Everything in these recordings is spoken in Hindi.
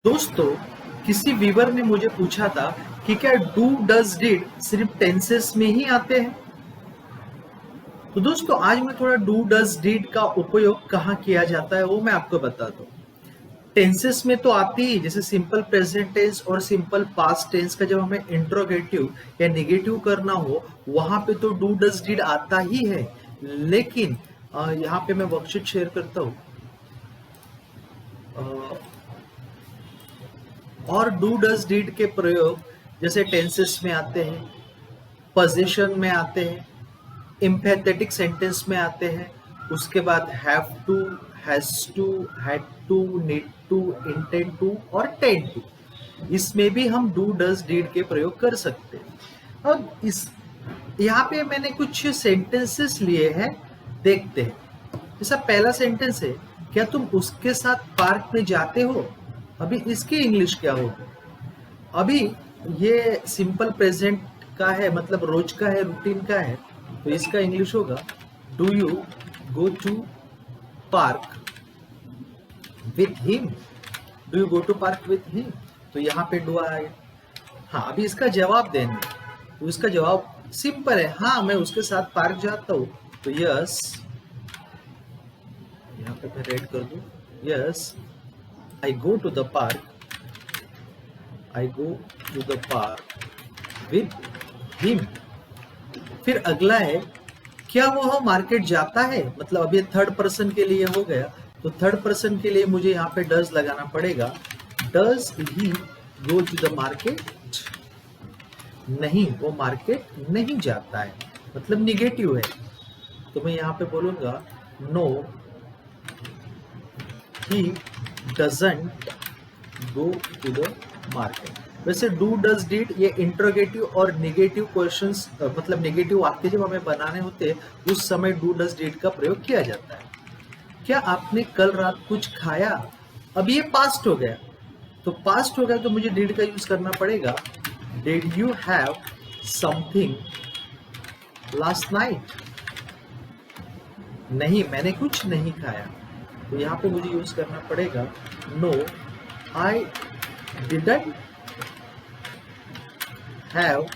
दोस्तों, किसी व्यूअर ने मुझे पूछा था कि क्या डू डज डिड सिर्फ टेंसेस में ही आते हैं। तो दोस्तों, आज मैं थोड़ा डू डज डिड का उपयोग कहाँ किया जाता है वो मैं आपको बताता हूँ। टेंसेस में तो आती ही, जैसे सिंपल प्रेजेंट टेंस और सिंपल पास्ट टेंस का जब हमें इंट्रोगेटिव या निगेटिव करना हो वहां पे तो डू डज डिड आता ही है। लेकिन यहाँ पे मैं वर्कशीट शेयर करता हूँ। और डू डज डिड के प्रयोग जैसे टेंसेस में आते हैं, पोजीशन में आते हैं, एम्फेथेटिक सेंटेंस में आते हैं, उसके बाद have to, has to, had to, need to, intend to और टेंड टू, इसमें भी हम डू डज डिड के प्रयोग कर सकते हैं। अब इस यहाँ पे मैंने कुछ सेंटेंसेस लिए हैं, देखते हैं। जैसा पहला सेंटेंस है, क्या तुम उसके साथ पार्क में जाते हो। अभी इसकी इंग्लिश क्या होगी। अभी ये सिंपल प्रेजेंट का है, मतलब रोज का है, रूटीन का है, तो इसका इंग्लिश होगा do you go to park with him. Do you go to park with him, तो यहाँ पे डू आएगा। हाँ, अभी इसका जवाब देना है, तो इसका जवाब सिंपल है, हाँ मैं उसके साथ पार्क जाता हूँ। तो यस, यहाँ पे मैं रेड कर दूँ, yes I go to the park, I go to the park with him. फिर अगला है, क्या वह मार्केट जाता है, मतलब अभी थर्ड पर्सन के लिए हो गया, तो थर्ड पर्सन के लिए मुझे यहाँ पे डज लगाना पड़ेगा। Does he go to the market. नहीं, वो मार्केट नहीं जाता है, मतलब निगेटिव है, तो मैं यहाँ पे बोलूंगा no he doesn't go to the market. वैसे डू डज डिड ये इंट्रोगेटिव और नेगेटिव क्वेश्चंस, मतलब नेगेटिव वाक्य जब हमें बनाने होते हैं उस समय डू डज डिड का प्रयोग किया जाता है। क्या आपने कल रात कुछ खाया। अब ये पास्ट हो गया, तो पास्ट हो गया तो मुझे डिड का यूज करना पड़ेगा। Did you have something last night. नहीं, मैंने कुछ नहीं खाया, तो यहाँ पे मुझे यूज करना पड़ेगा no I didn't have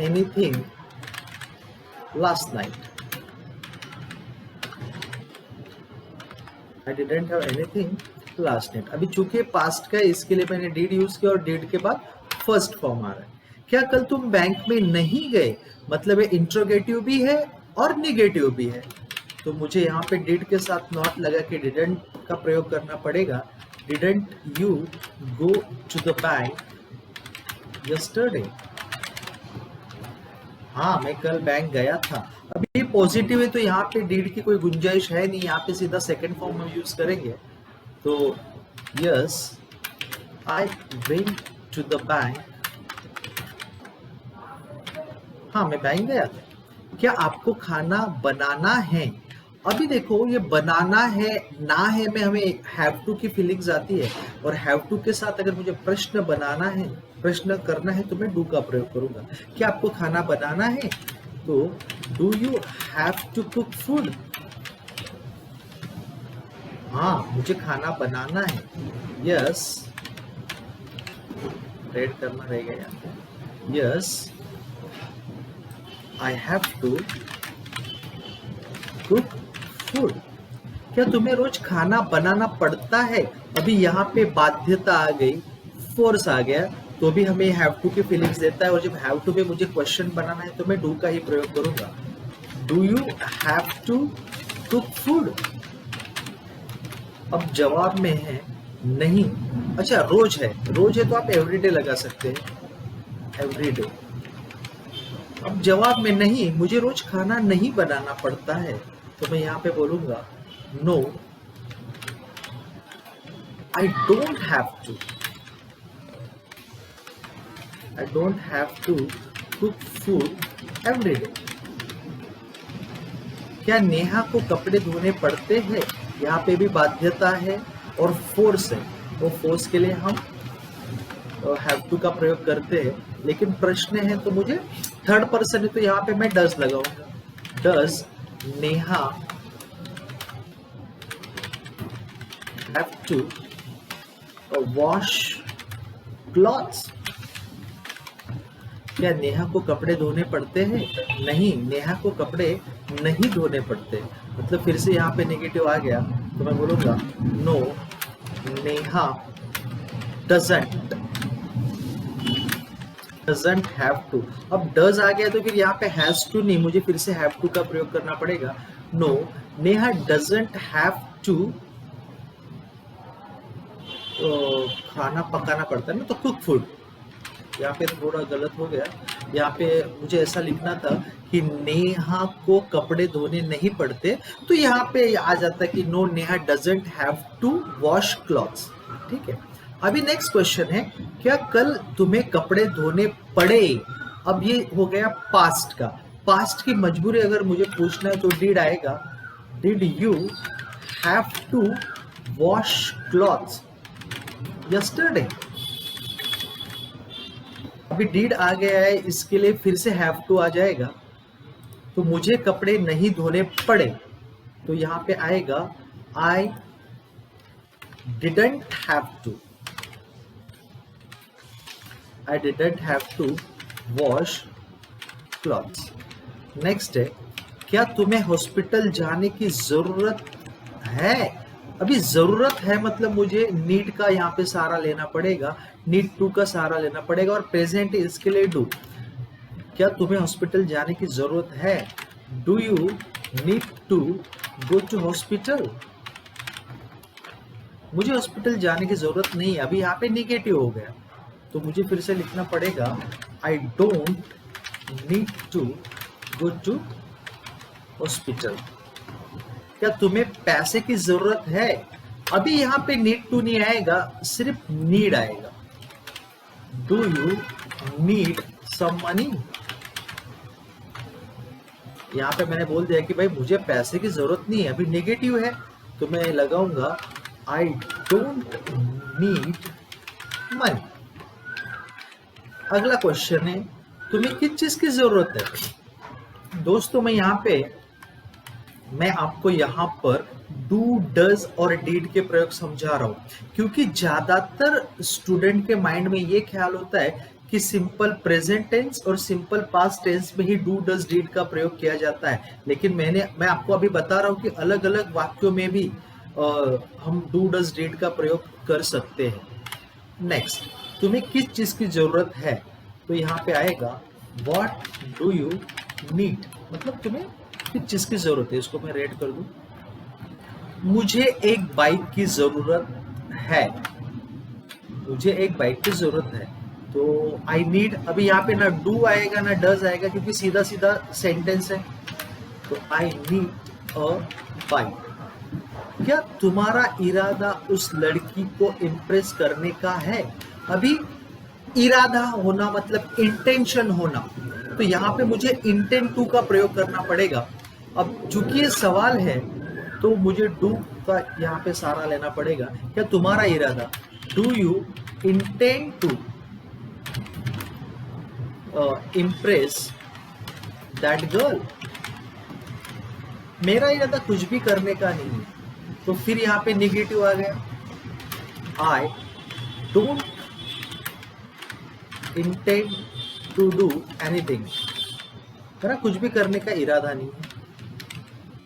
anything last night. I didn't have anything last night. अभी चूंकि पास्ट का है इसके लिए मैंने did यूज किया और did के बाद फर्स्ट फॉर्म आ रहा है। क्या कल तुम बैंक में नहीं गए, मतलब ये इंट्रोगेटिव भी है और निगेटिव भी है, तो मुझे यहाँ पे did के साथ नॉट लगा के didn't का प्रयोग करना पड़ेगा। Didn't you go to the bank yesterday? हाँ, मैं कल बैंक गया था। अभी ये पॉजिटिव है तो यहाँ पे डीड की कोई गुंजाइश है नहीं, यहाँ पे सीधा सेकंड फॉर्म में यूज करेंगे। तो yes I went to the bank. हाँ, मैं बैंक गया था। क्या आपको खाना बनाना है। अभी देखो, ये बनाना है ना है में हमें हैव टू की फीलिंग्स आती है, और हैव टू के साथ अगर मुझे प्रश्न बनाना है, प्रश्न करना है, तो मैं डू का प्रयोग करूंगा। क्या आपको खाना बनाना है, तो do you have to cook food. हाँ, मुझे खाना बनाना है। यस, रेड करना रहेगा यहाँ पे। Yes I have to cook food. क्या तुम्हें रोज खाना बनाना पड़ता है। अभी यहाँ पे बाध्यता आ गई, फोर्स आ गया, तो भी हमें हैव टू की फीलिंग्स देता है, और जब हैव टू पे मुझे क्वेश्चन बनाना है तो मैं डू का ही प्रयोग करूंगा। Do you have to cook food. अब जवाब में है नहीं। अच्छा, रोज है, रोज है तो आप एवरीडे लगा सकते हैं, एवरीडे। अब जवाब में नहीं, मुझे रोज खाना नहीं बनाना पड़ता है, तो मैं यहाँ पे बोलूंगा no I don't have to, I don't have to cook food every day. क्या नेहा को कपड़े धोने पड़ते हैं। यहाँ पे भी बाध्यता है और फोर्स है, तो फोर्स के लिए हम हैव टू का प्रयोग करते हैं, लेकिन प्रश्न है तो मुझे थर्ड पर्सन है तो यहाँ पे मैं डज लगाऊंगा। Does Neha have to wash clothes. क्या नेहा को कपड़े धोने पड़ते हैं? नहीं, नेहा को कपड़े नहीं धोने पड़ते। मतलब फिर से यहाँ पे नेगेटिव आ गया तो मैं बोलूंगा no, Neha doesn't have to. अब डज आ गया तो फिर यहाँ पे हैज टू नहीं, मुझे फिर से हैव टू का प्रयोग करना पड़ेगा। No, Neha doesn't have to खाना पकाना पड़ता है ना, तो कुक फूड। यहाँ पे थोड़ा गलत हो गया, यहाँ पे मुझे ऐसा लिखना था कि नेहा को कपड़े धोने नहीं पड़ते, तो यहाँ पे आ जाता कि no, Neha doesn't have to wash clothes. ठीक है, अभी नेक्स्ट क्वेश्चन है, क्या कल तुम्हें कपड़े धोने पड़े? अब ये हो गया पास्ट का। पास्ट की मजबूरी अगर मुझे पूछना है तो डिड आएगा। Did you have to wash clothes yesterday? अभी डिड आ गया है, इसके लिए फिर से हैव टू आ जाएगा। तो मुझे कपड़े नहीं धोने पड़े, तो यहाँ पे आएगा I didn't have to. I didn't have to wash clothes. Next है, क्या तुम्हें हॉस्पिटल जाने की जरूरत है? अभी जरूरत है मतलब मुझे नीड का यहाँ पे सहारा लेना पड़ेगा, नीड टू का सहारा लेना पड़ेगा, और प्रेजेंट इसके लिए डू। क्या तुम्हें हॉस्पिटल जाने की जरूरत है? Do you need to go to hospital? मुझे हॉस्पिटल जाने की जरूरत नहीं है, अभी यहाँ पे निगेटिव हो गया, तो मुझे फिर से लिखना पड़ेगा I don't need to go to hospital. क्या तुम्हें पैसे की जरूरत है? अभी यहाँ पे नीड टू नहीं आएगा, सिर्फ नीड आएगा। Do you need some money? यहाँ पे मैंने बोल दिया कि भाई मुझे पैसे की जरूरत नहीं है, अभी नेगेटिव है, तो मैं लगाऊंगा आई डोंट नीड मनी। अगला क्वेश्चन है, तुम्हें किस चीज की जरूरत है? दोस्तों मैं आपको यहाँ पर डू, डज और डीड के प्रयोग समझा रहा हूँ, क्योंकि ज्यादातर स्टूडेंट के माइंड में ये ख्याल होता है कि सिंपल प्रेजेंट टेंस और सिंपल पास्ट टेंस में ही डू, डज, डीड का प्रयोग किया जाता है। लेकिन मैं आपको अभी बता रहा हूँ कि अलग अलग वाक्यों में भी हम डू, डज, डीड का प्रयोग कर सकते हैं। नेक्स्ट, तुम्हें किस चीज की जरूरत है? तो यहाँ पे आएगा व्हाट डू यू नीड, मतलब तुम्हें किस चीज की जरूरत है। इसको मैं रेड कर दूं, मुझे एक बाइक की जरूरत है। मुझे एक बाइक की जरूरत है, तो आई नीड, अभी यहाँ पे ना डू आएगा ना डज आएगा, क्योंकि सीधा सीधा सेंटेंस है, तो आई नीड अ बाइक। क्या तुम्हारा इरादा उस लड़की को इम्प्रेस करने का है? अभी इरादा होना मतलब इंटेंशन होना, तो यहाँ पे मुझे इंटेंट टू का प्रयोग करना पड़ेगा। अब चूंकि ये सवाल है तो मुझे डू का यहाँ पे सहारा लेना पड़ेगा। क्या तुम्हारा इरादा, do you intend to impress that girl? मेरा इरादा कुछ भी करने का नहीं है, तो फिर यहाँ पे निगेटिव आ गया। I don't intend to do anything, मेरा कुछ भी करने का इरादा नहीं है।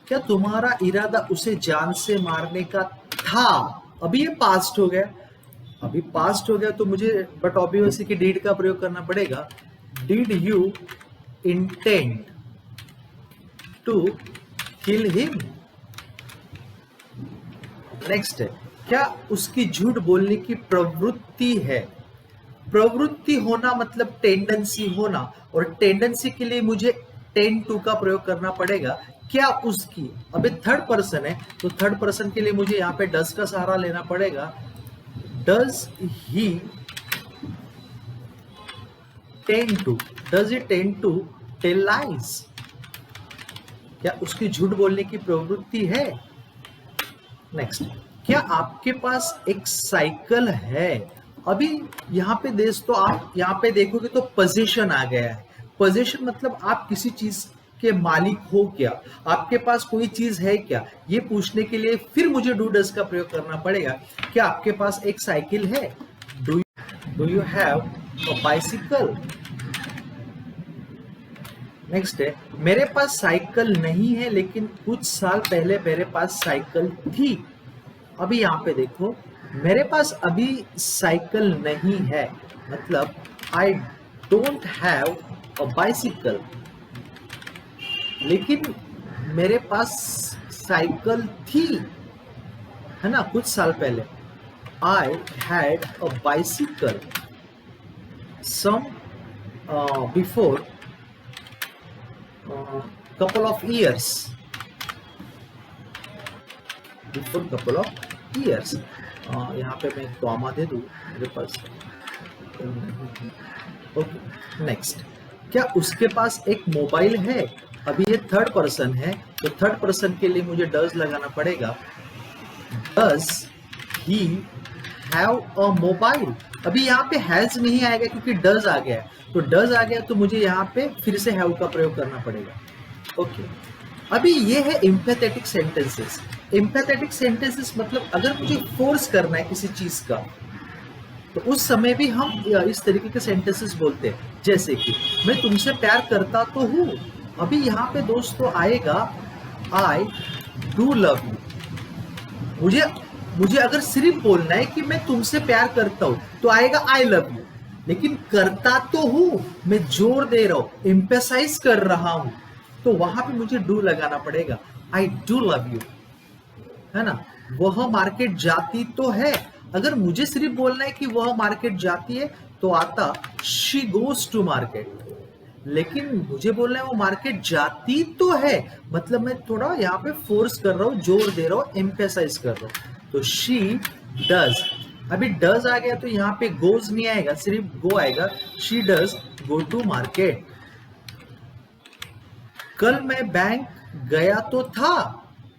क्या तुम्हारा इरादा उसे जान से मारने का था? अभी ये पास्ट हो गया, अभी पास्ट हो गया, तो मुझे बट ऑब्वियसली कि डीड का प्रयोग करना पड़ेगा। Did you intend to kill him? Next है, क्या उसकी झूठ बोलने की प्रवृत्ति है? प्रवृत्ति होना मतलब टेंडेंसी होना, और टेंडेंसी के लिए मुझे टेंड टू का प्रयोग करना पड़ेगा। क्या उसकी, अभी थर्ड पर्सन है, तो थर्ड पर्सन के लिए मुझे यहाँ पे डज का सहारा लेना पड़ेगा। Does he tend to, does he tend to tell lies? क्या उसकी झूठ बोलने की प्रवृत्ति है? नेक्स्ट, क्या आपके पास एक साइकिल है? अभी यहाँ पे दोस्तों आप यहाँ पे देखोगे तो पोजीशन आ गया है। पोजीशन मतलब आप किसी चीज के मालिक हो क्या, आपके पास कोई चीज है क्या, ये पूछने के लिए फिर मुझे डू डज का प्रयोग करना पड़ेगा। क्या आपके पास एक साइकिल है? Do you have a bicycle? Next है, मेरे पास साइकिल नहीं है लेकिन कुछ साल पहले मेरे पास साइकिल थी। अभी यहाँ पे देखो, मेरे पास अभी साइकिल नहीं है, मतलब आई डोंट हैव अ बाइसिकल, लेकिन मेरे पास साइकिल थी, है ना, कुछ साल पहले। I had a bicycle some before couple of years, before couple of years। यहाँ पे मैं कॉमा दे दूँ मेरे पास। ओके, नेक्स्ट, क्या उसके पास एक मोबाइल है? अभी ये थर्ड पर्सन है, तो थर्ड पर्सन के लिए मुझे डज लगाना पड़ेगा। Does he have a mobile? अभी यहाँ पे हैज नहीं आएगा क्योंकि डज आ गया है, तो डज आ गया तो मुझे यहाँ पे फिर से हैव का प्रयोग करना पड़ेगा। ओके, अभी ये है एम्पैथेटिक सेंटेंसेस। एम्पैथेटिक सेंटेंसेस मतलब अगर मुझे फोर्स करना है किसी चीज का, तो उस समय भी हम इस तरीके के सेंटेंसेस बोलते हैं, जैसे कि मैं तुमसे प्यार करता तो हूँ। अभी यहाँ पे दोस्तों आएगा आई डू लव यू। मुझे अगर सिर्फ बोलना है कि मैं तुमसे प्यार करता हूं तो आएगा आई लव यू, लेकिन करता तो हूं, मैं जोर दे रहा हूं, एम्फेसाइज कर रहा हूं, तो वहां पे मुझे डू लगाना पड़ेगा। आई डू लव यू, है ना। वह मार्केट जाती तो है, अगर मुझे सिर्फ बोलना है कि वह मार्केट जाती है तो आता शी गोज टू मार्केट, लेकिन मुझे बोलना है वो मार्केट जाती तो है, मतलब मैं थोड़ा यहाँ पे फोर्स कर रहा हूँ, जोर दे रहा हूँ, एम्फेसाइज कर रहा हूँ, तो शी डज। अभी डज आ गया तो यहाँ पे गोज नहीं आएगा, सिर्फ गो आएगा। She does go to market. कल मैं बैंक गया तो था।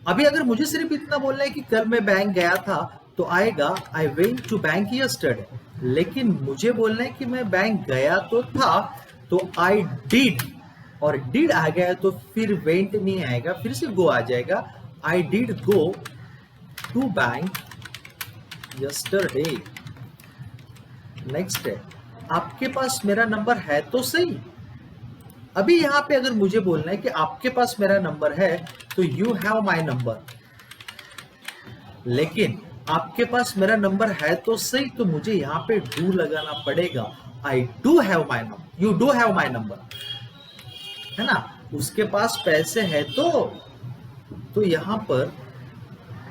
अभी अगर मुझे सिर्फ इतना बोलना है कि कल मैं बैंक गया था तो आएगा I went to bank yesterday, लेकिन मुझे बोलना है कि मैं बैंक गया तो था, तो आई डिड, और डिड आ गया तो फिर वेंट नहीं आएगा, फिर से गो आ जाएगा। I did go to bank yesterday. Next है, आपके पास मेरा नंबर है तो सही। अभी यहाँ पे अगर मुझे बोलना है कि आपके पास मेरा नंबर है तो यू हैव माई नंबर, लेकिन आपके पास मेरा नंबर है तो सही, तो मुझे यहाँ पे डू लगाना पड़ेगा। I do have my number, you do have my number, है ना। उसके पास पैसे है तो यहाँ पर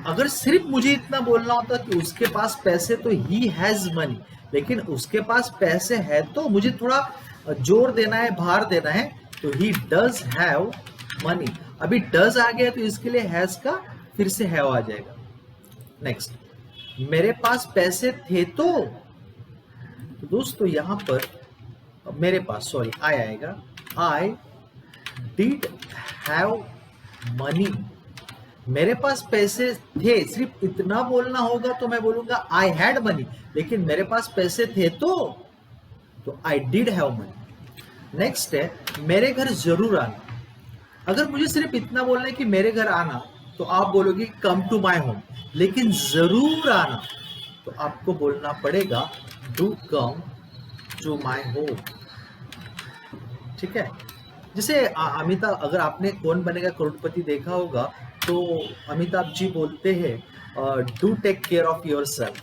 अगर सिर्फ मुझे इतना बोलना होता कि उसके पास पैसे, तो ही हैज मनी, लेकिन उसके पास पैसे है तो मुझे थोड़ा जोर देना है, भार देना है, तो ही डज हैव मनी। अभी डज आ गया तो इसके लिए हैज का फिर से हैव आ जाएगा। नेक्स्ट, मेरे पास पैसे थे तो दोस्तों यहाँ पर मेरे पास आई आएगा। I did have money. मेरे पास पैसे थे, सिर्फ इतना बोलना होगा तो मैं बोलूंगा आई हैड मनी, लेकिन मेरे पास पैसे थे तो I did have money. Next है, मेरे घर जरूर आना। अगर मुझे सिर्फ इतना बोलना है कि मेरे घर आना, तो आप बोलोगे कम टू माई होम, लेकिन जरूर आना तो आपको बोलना पड़ेगा do come to my home. ठीक है, जैसे अमिताभ, अगर आपने कौन बनेगा करोड़पति देखा होगा तो अमिताभ जी बोलते हैं do take care of yourself,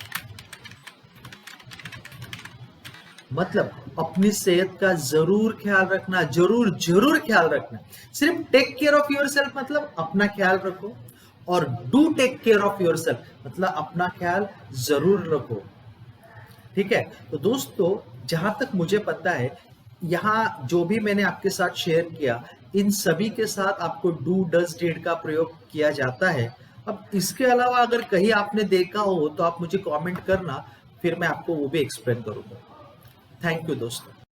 मतलब अपनी सेहत का जरूर ख्याल रखना, जरूर जरूर ख्याल रखना। सिर्फ take care of yourself मतलब अपना ख्याल रखो, और do take care of yourself मतलब अपना ख्याल जरूर रखो। ठीक है, तो दोस्तों जहां तक मुझे पता है, यहाँ जो भी मैंने आपके साथ शेयर किया, इन सभी के साथ आपको डू डज डिड का प्रयोग किया जाता है। अब इसके अलावा अगर कहीं आपने देखा हो तो आप मुझे कमेंट करना, फिर मैं आपको वो भी एक्सप्लेन करूंगा। थैंक यू दोस्तों।